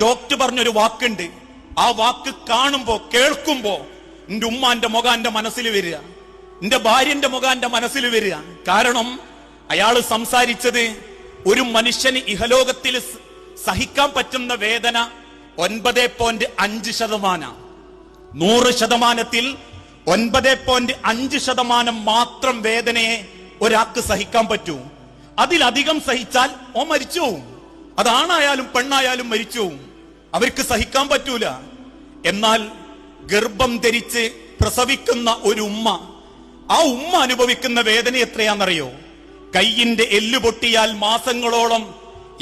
Doctor പറഞ്ഞൊരു വാക്കുണ്ട്. ആ വാക്ക് കാണുമ്പോ കേൾക്കുമ്പോ എന്റെ ഉമ്മാന്റെ മുഖം എന്റെ മനസ്സിൽ വരിക, എന്റെ ഭാര്യന്റെ മുഖം എന്റെ മനസ്സിൽ വരിക. കാരണം അയാള് സംസാരിച്ചത് ഒരു മനുഷ്യന് ഇഹലോകത്തിൽ സഹിക്കാൻ പറ്റുന്ന വേദന 9.5%. 100%ത്തിൽ 9.5% മാത്രം വേദനയെ ഒരാൾക്ക് സഹിക്കാൻ പറ്റൂ. അതിലധികം സഹിച്ചാൽ ഓ മരിച്ചു പോവും. അതാണായാലും പെണ്ണായാലും മരിച്ചു പോവും. അവർക്ക് സഹിക്കാൻ പറ്റൂല. എന്നാൽ ഗർഭം ധരിച്ച് പ്രസവിക്കുന്ന ഒരു ഉമ്മ, ആ ഉമ്മ അനുഭവിക്കുന്ന വേദന എത്രയാണെന്നറിയോ? കയ്യിന്റെ എല്ല് പൊട്ടിയാൽ മാസങ്ങളോളം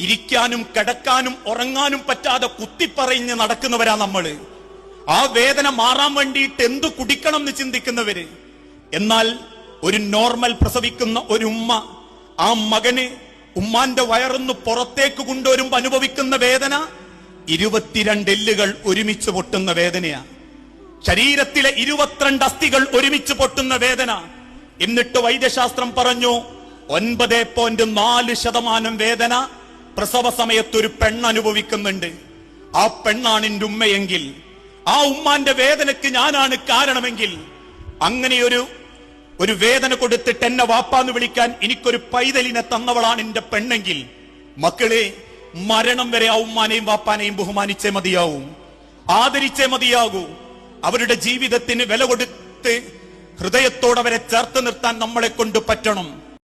ഇരിക്കാനും കിടക്കാനും ഉറങ്ങാനും പറ്റാതെ കുത്തിപ്പറഞ്ഞ് നടക്കുന്നവരാ നമ്മള്. ആ വേദന മാറാൻ വേണ്ടിയിട്ട് എന്തു കുടിക്കണം എന്ന് ചിന്തിക്കുന്നവര്. എന്നാൽ ഒരു നോർമൽ പ്രസവിക്കുന്ന ഒരു ഉമ്മ, ആ മകന് ഉമ്മാന്റെ വയറൊന്ന് പുറത്തേക്ക് കൊണ്ടുവരുമ്പോ അനുഭവിക്കുന്ന വേദന 22 എല്ലുകൾ ഒരുമിച്ച് പൊട്ടുന്ന വേദനയാ. ശരീരത്തിലെ 22 അസ്ഥികൾ ഒരുമിച്ച് പൊട്ടുന്ന വേദന. എന്നിട്ട് വൈദ്യശാസ്ത്രം പറഞ്ഞു 9.4% വേദന പ്രസവ സമയത്ത് ഒരു പെണ്ണ് അനുഭവിക്കുന്നുണ്ട്. ആ പെണ്ണാണ് എന്റെ ഉമ്മയെങ്കിൽ, ആ ഉമ്മാന്റെ വേദനയ്ക്ക് ഞാനാണ് കാരണമെങ്കിൽ, ഒരു വേദന കൊടുത്തിട്ട് എന്നെ വാപ്പാന്ന് വിളിക്കാൻ എനിക്കൊരു പൈതലിനെ തന്നവളാണ് എന്റെ പെണ്ണെങ്കിൽ, മക്കളെ, മരണം വരെ ആ ഉമ്മാനെയും വാപ്പാനെയും ബഹുമാനിച്ചേ മതിയാവും, ആദരിച്ചേ മതിയാകൂ. അവരുടെ ജീവിതത്തിന് വില കൊടുത്ത് ഹൃദയത്തോടവരെ ചേർത്ത് നിർത്താൻ നമ്മളെ കൊണ്ട് പറ്റണം.